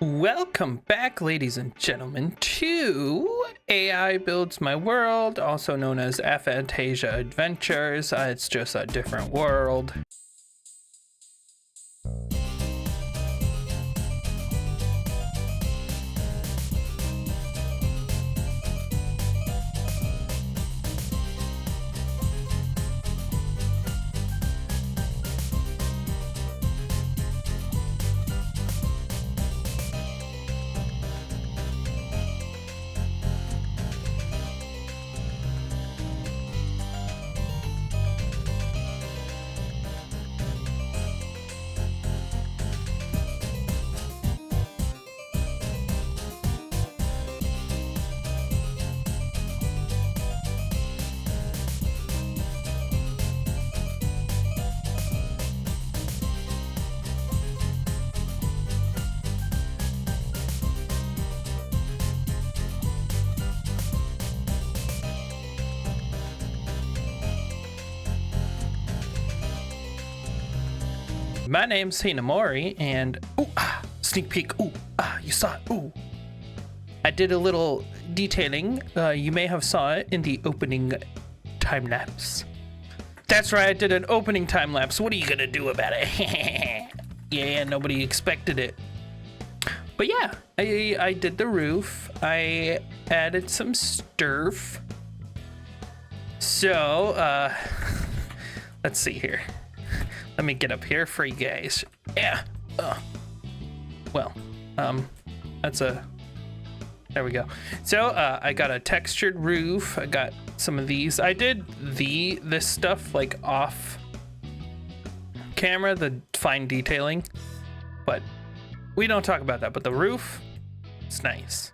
Welcome back, ladies and gentlemen, to AI Builds My World, also known as Aphantasia Adventures. It's just a different world. My name's Hinamori, and sneak peek. You saw it. I did a little detailing. You may have saw it in the opening time lapse. That's right, I did an opening time lapse. What are you gonna do about it? Yeah, nobody expected it. But yeah, I did the roof. I added some sturf. So, let's see here. Let me get up here for you guys. Yeah. There we go. So I got a textured roof. I got some of these. I did this stuff like off camera, the fine detailing, but we don't talk about that. But the roof, it's nice.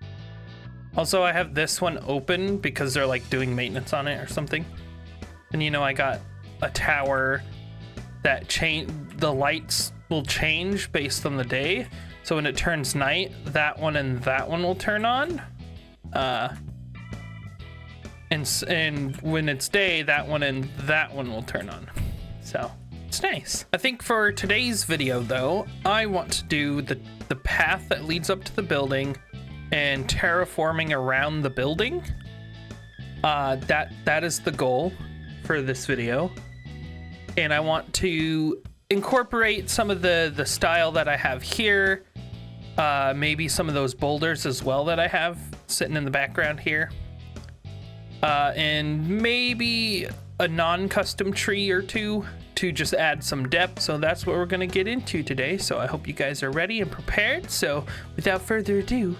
Also, I have this one open because they're like doing maintenance on it or something. And you know, I got a tower that the lights will change based on the day. So when it turns night, that one and that one will turn on. And when it's day, that one and that one will turn on. So it's nice. I think for today's video though, I want to do the path that leads up to the building and terraforming around the building. That is the goal for this video. And I want to incorporate some of the style that I have here. Maybe some of those boulders as well that I have sitting in the background here. And maybe a non-custom tree or two to just add some depth. So that's what we're gonna get into today. So I hope you guys are ready and prepared. So without further ado,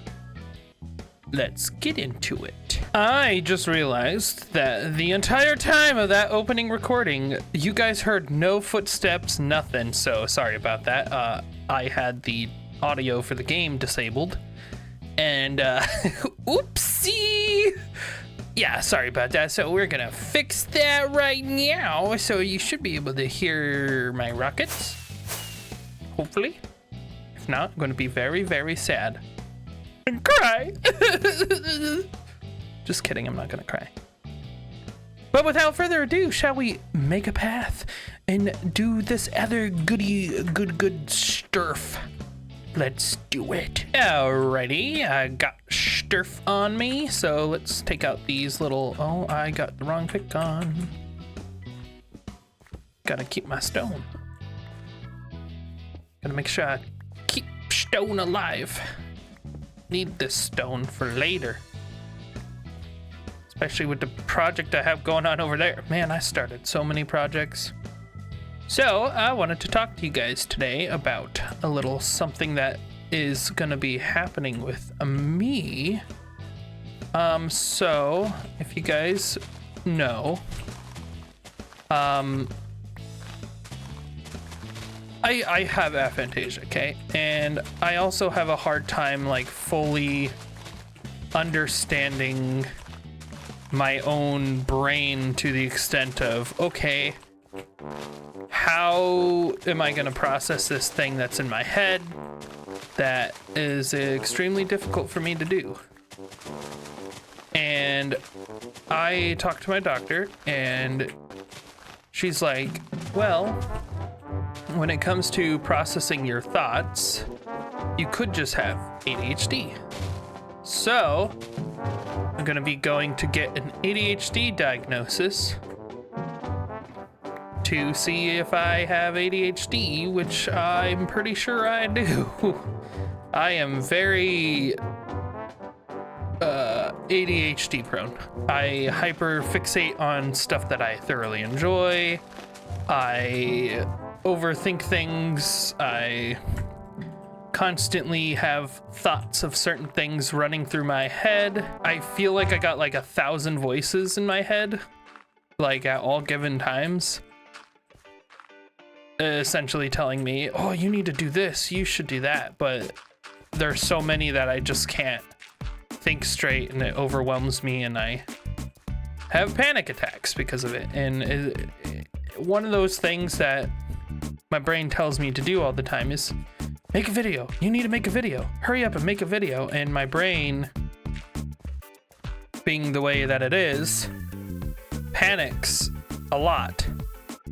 let's get into it. I just realized that the entire time of that opening recording, you guys heard no footsteps, nothing. So sorry about that. I had the audio for the game disabled, and oopsie. Yeah, sorry about that. So we're gonna fix that right now. So you should be able to hear my rockets, hopefully. If not, I'm gonna be very, very sad and cry. Just kidding, I'm not gonna cry. But without further ado, shall we make a path and do this other good sturf? Let's do it. Alrighty, I got sturf on me, so let's take out these little, I got the wrong pick on. Gotta keep my stone. Gotta make sure I keep stone alive. Need this stone for later. Especially with the project I have going on over there. Man, I started so many projects. So I wanted to talk to you guys today about a little something that is gonna be happening with me. So if you guys know, I have aphantasia, okay? And I also have a hard time like fully understanding my own brain to the extent of, okay, how am I gonna process this thing that's in my head that is extremely difficult for me to do? And I talked to my doctor, and she's like, well, when it comes to processing your thoughts, you could just have ADHD. So I'm gonna be going to get an ADHD diagnosis to see if I have ADHD, which I'm pretty sure I do. I am very ADHD prone. I hyper fixate on stuff that I thoroughly enjoy. I overthink things. I constantly have thoughts of certain things running through my head. I feel like I got like 1,000 voices in my head, like at all given times, essentially telling me, oh, you need to do this, you should do that. But there's so many that I just can't think straight, and it overwhelms me, and I have panic attacks because of it. And one of those things that my brain tells me to do all the time is make a video. You need to make a video. Hurry up and make a video. And my brain, being the way that it is, panics a lot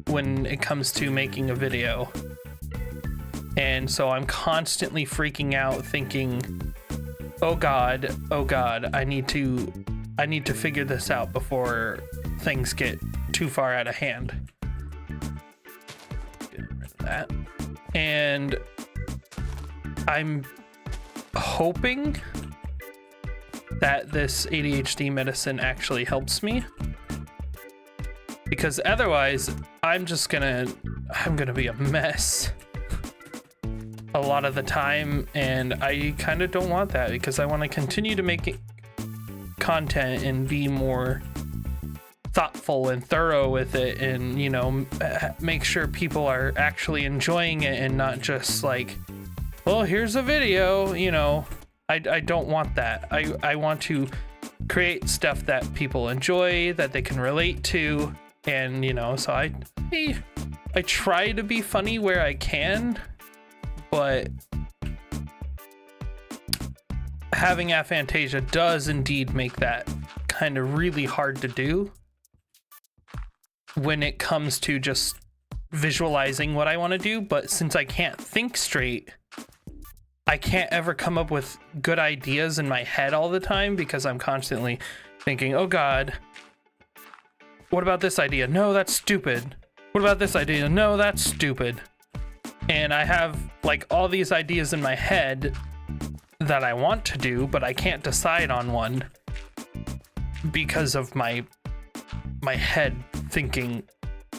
when it comes to making a video. And so I'm constantly freaking out, thinking, oh God, I need to figure this out before things get too far out of hand. Get rid of that. And I'm hoping that this ADHD medicine actually helps me, because otherwise I'm gonna be a mess a lot of the time, and I kind of don't want that, because I want to continue to make content and be more thoughtful and thorough with it, and you know, make sure people are actually enjoying it and not just like, well, here's a video. You know, I don't want that. I want to create stuff that people enjoy, that they can relate to, and you know, so I try to be funny where I can, but having aphantasia does indeed make that kind of really hard to do when it comes to just visualizing what I want to do. But since I can't think straight, I can't ever come up with good ideas in my head all the time, because I'm constantly thinking, oh God, what about this idea? No, that's stupid. What about this idea? No, that's stupid. And I have like all these ideas in my head that I want to do, but I can't decide on one because of my head thinking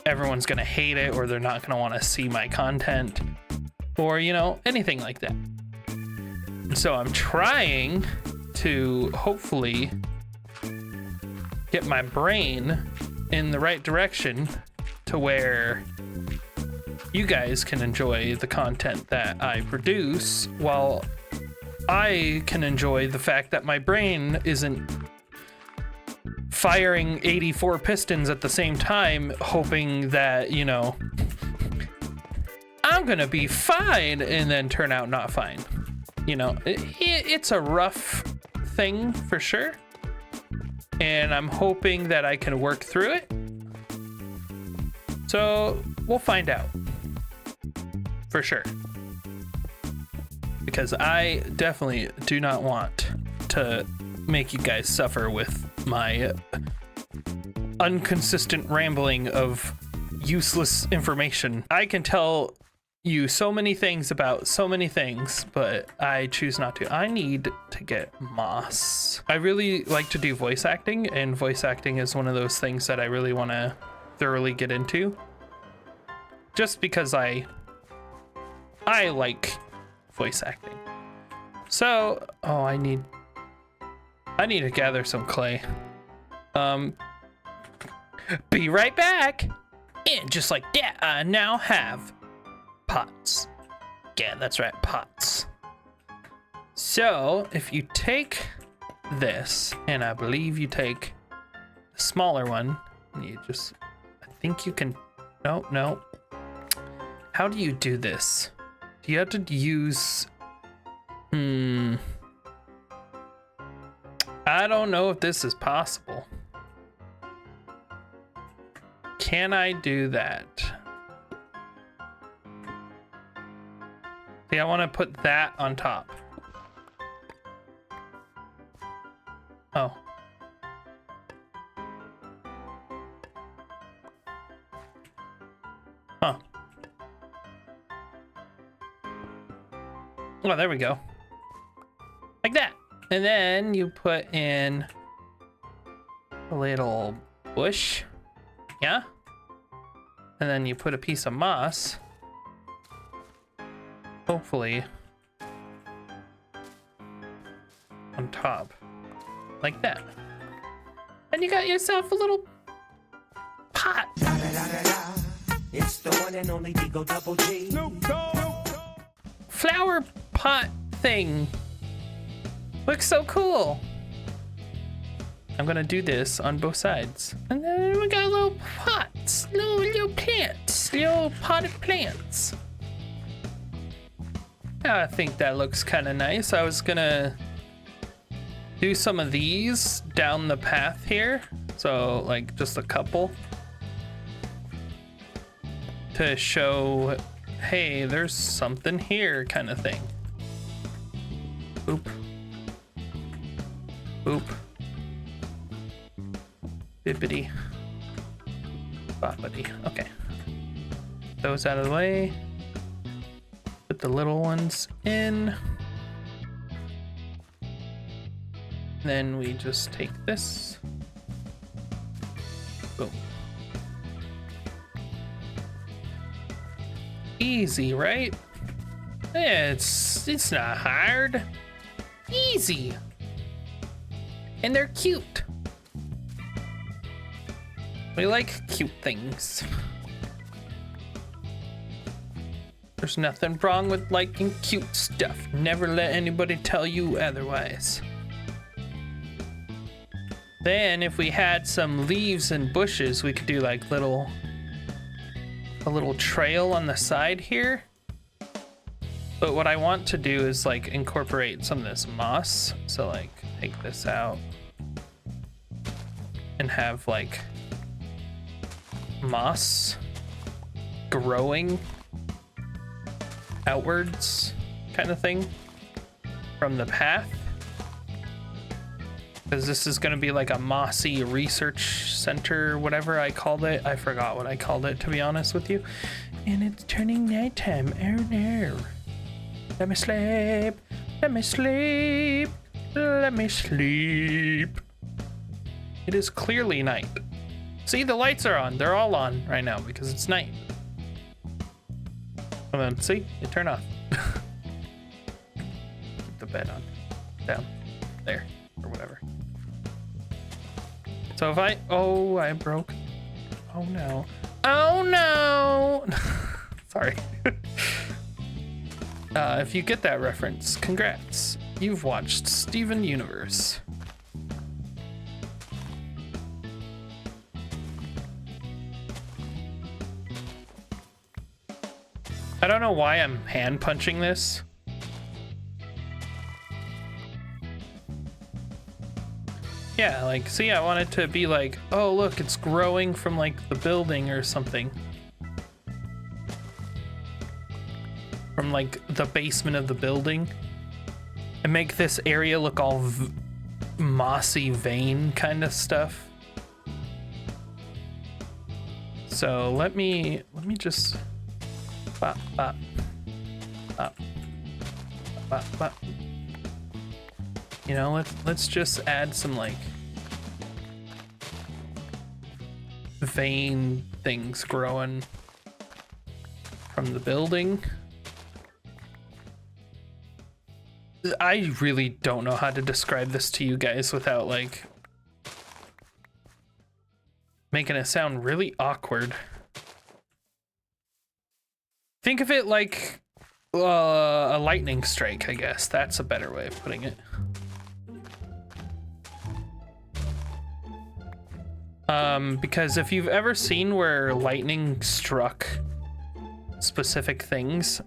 everyone's gonna hate it, or they're not gonna want to see my content, or you know, anything like that. So I'm trying to hopefully get my brain in the right direction to where you guys can enjoy the content that I produce, while I can enjoy the fact that my brain isn't firing 84 pistons at the same time, hoping that, you know, I'm gonna be fine, and then turn out not fine. You know, it's a rough thing for sure, and I'm hoping that I can work through it. So we'll find out for sure, because I definitely do not want to make you guys suffer with my inconsistent rambling of useless information. I can tell you so many things about so many things, but I choose not to. I need to get moss. I really like to do voice acting, and voice acting is one of those things that I really want to thoroughly get into, just because I like voice acting. So, oh, I need to gather some clay. Be right back. And just like that, I now have pots. Yeah, that's right, pots. So if you take this, and I believe you take the smaller one, and you just, I think you can, no. How do you do this? Do you have to use, I don't know if this is possible. Can I do that? See, I want to put that on top. Oh. Huh. Oh, there we go. Like that. And then you put in a little bush. Yeah. And then you put a piece of moss. Hopefully. On top. Like that. And you got yourself a little pot. It's the one and only Digo Double G. Flower pot thing. Looks so cool. I'm gonna do this on both sides. And then we got little pots, little plants, little potted plants. I think that looks kind of nice. I was gonna do some of these down the path here. So like just a couple to show, hey, there's something here kind of thing. Oop. Oop. Bippity. Boppity. Okay. Those out of the way. Put the little ones in. Then we just take this. Boom. Easy, right? Yeah, it's not hard. Easy. And they're cute. We like cute things. There's nothing wrong with liking cute stuff. Never let anybody tell you otherwise. Then if we had some leaves and bushes, we could do like a little trail on the side here. But what I want to do is like incorporate some of this moss. So like take this out and have like moss growing outwards kind of thing from the path. Because this is going to be like a mossy research center, whatever I called it. I forgot what I called it, to be honest with you. And it's turning nighttime. Oh no. Let me sleep. Let me sleep. Let me sleep. It is clearly night. See, the lights are on. They're all on right now because it's night. And then, see, they turn off. Keep the bed on. Down. There. Or whatever. So if I broke. Oh no. Oh no! Sorry. If you get that reference, congrats. You've watched Steven Universe. I don't know why I'm hand punching this. Yeah, like, see, I want it to be like, oh, look, it's growing from, like, the building or something. From, like, the basement of the building. And make this area look all mossy vein kind of stuff. So let me just... Bop, bop. Bop. Bop, bop. You know, let's just add some like vein things growing from the building. I really don't know how to describe this to you guys without like making it sound really awkward. Think of it like a lightning strike, I guess. That's a better way of putting it. Because if you've ever seen where lightning struck specific things,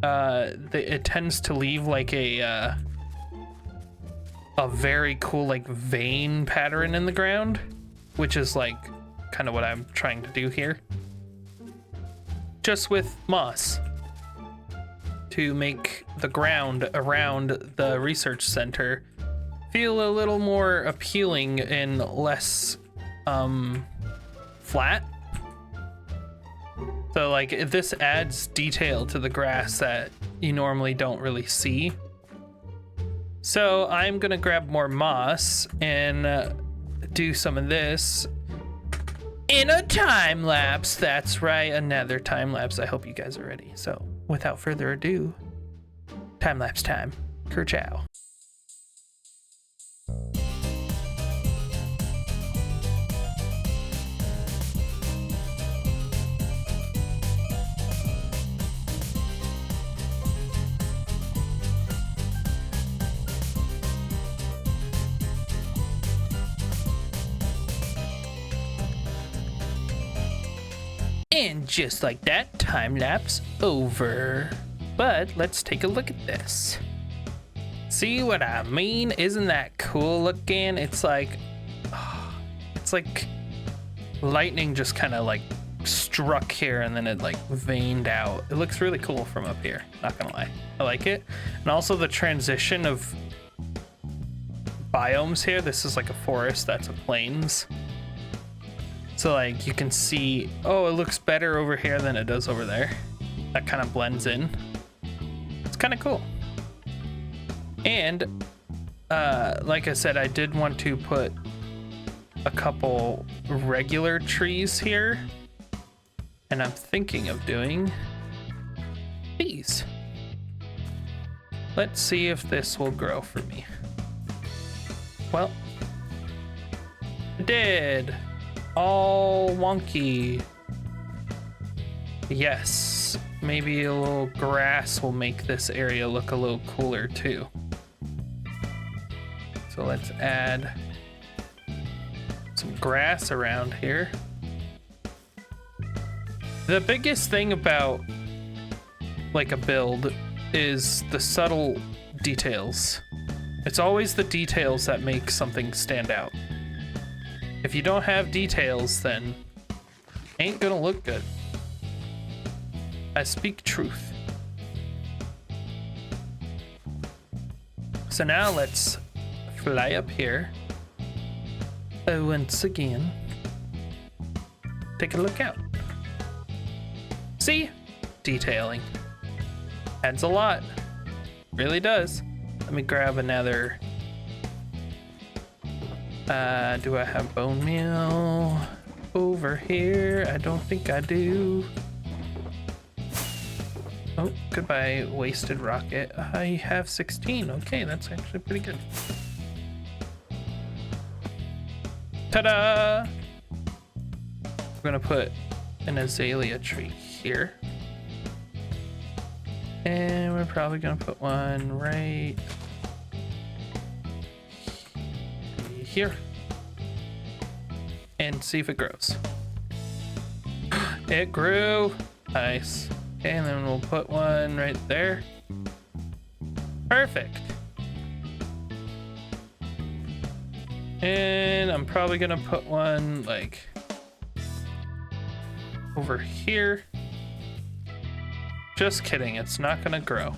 it tends to leave like a very cool like vein pattern in the ground, which is like kind of what I'm trying to do here. Just with moss. to make the ground around the research center feel a little more appealing and less flat. So like this adds detail to the grass that you normally don't really see. So I'm gonna grab more moss and do some of this in a time lapse. That's right, another time lapse. I hope you guys are ready. So without further ado, time lapse time. Kerchow. And just like that, time lapse over. But let's take a look at this. See what I mean? Isn't that cool looking? It's like lightning just kind of like struck here and then it like veined out. It looks really cool from up here, not gonna lie. I like it. And also the transition of biomes here. This is like a forest, that's a plains. So like you can see, oh, it looks better over here than it does over there. That kind of blends in. It's kind of cool. And like I said, I did want to put a couple regular trees here. And I'm thinking of doing these. Let's see if this will grow for me. Well, it did. All wonky. Yes, maybe a little grass will make this area look a little cooler too. So let's add some grass around here. The biggest thing about like a build is the subtle details. It's always the details that make something stand out. If you don't have details, then ain't gonna look good. I speak truth. So now let's fly up here. Once again, take a look out. See? Detailing. Adds a lot. Really does. Let me grab another. Do I have bone meal over here? I don't think I do. Oh, goodbye, wasted rocket. I have 16. Okay, that's actually pretty good. Ta-da! We're gonna put an azalea tree here. And we're probably gonna put one right here. And see if it grows. It grew. Nice. Okay, and then we'll put one right there. Perfect. And I'm probably gonna put one like over here. Just kidding, it's not gonna grow.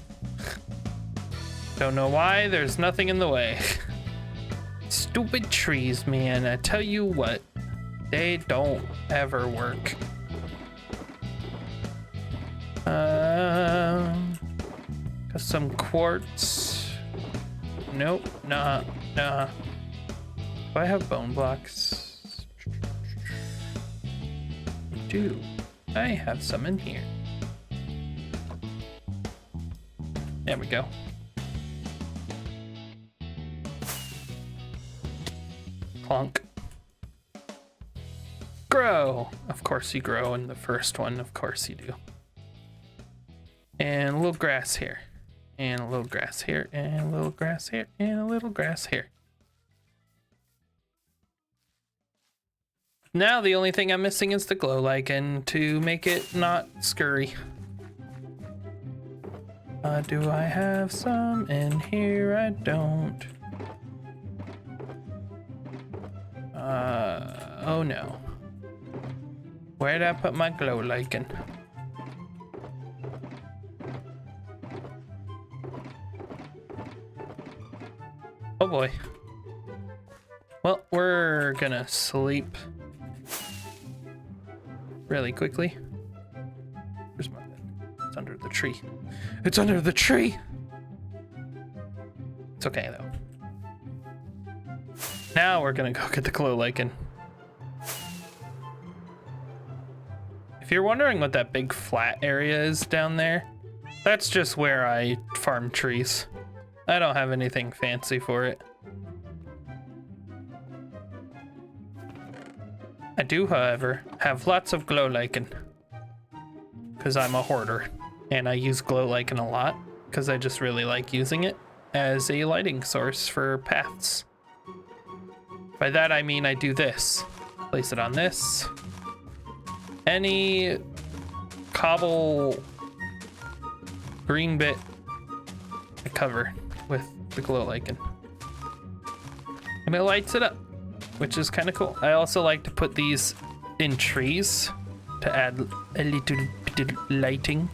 Don't know why, there's nothing in the way. Stupid trees, man, I tell you what, they don't ever work. Got some quartz. Nope, nah. Do I have bone blocks? I do. I have some in here. There we go. Clunk. Grow. Of course you grow in the first one. Of course you do. And a little grass here. And a little grass here. And a little grass here. And a little grass here. Now the only thing I'm missing is the glow lichen to make it not scurry. Do I have some in here? I don't. Oh no. Where did I put my glow lichen? Oh boy. Well, we're gonna sleep really quickly. Where's my bed? It's under the tree. It's under the tree! It's okay though. Now we're gonna go get the glow lichen. If you're wondering what that big flat area is down there, that's just where I farm trees. I don't have anything fancy for it. I do, however, have lots of glow lichen because I'm a hoarder and I use glow lichen a lot because I just really like using it as a lighting source for paths. By that I mean I do this. Place it on this. Any cobble green bit I cover with the glow lichen. And it lights it up, which is kind of cool. I also like to put these in trees to add a little bit of lighting.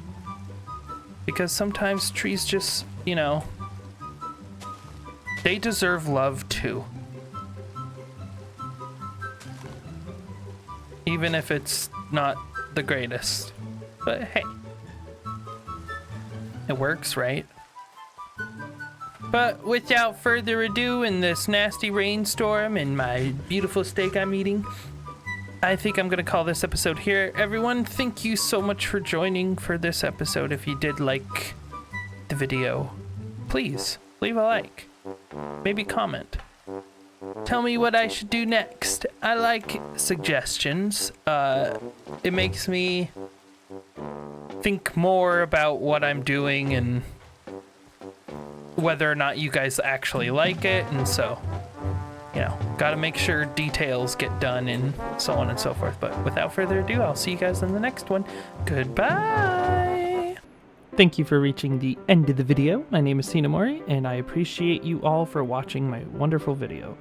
Because sometimes trees just, you know, they deserve love too. Even if it's not the greatest. But hey, it works, right? But without further ado, in this nasty rainstorm and my beautiful steak I'm eating, I think I'm gonna call this episode here. Everyone, thank you so much for joining for this episode. If you did like the video, please leave a like, maybe comment. Tell me what I should do next. I like suggestions. It makes me think more about what I'm doing and whether or not you guys actually like it, and so, you know, gotta make sure details get done and so on and so forth. But without further ado, I'll see you guys in the next one. Goodbye! Thank you for reaching the end of the video. My name is Hinamori, and I appreciate you all for watching my wonderful video.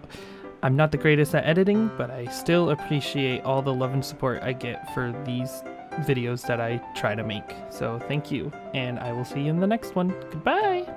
I'm not the greatest at editing, but I still appreciate all the love and support I get for these videos that I try to make. So thank you, and I will see you in the next one. Goodbye!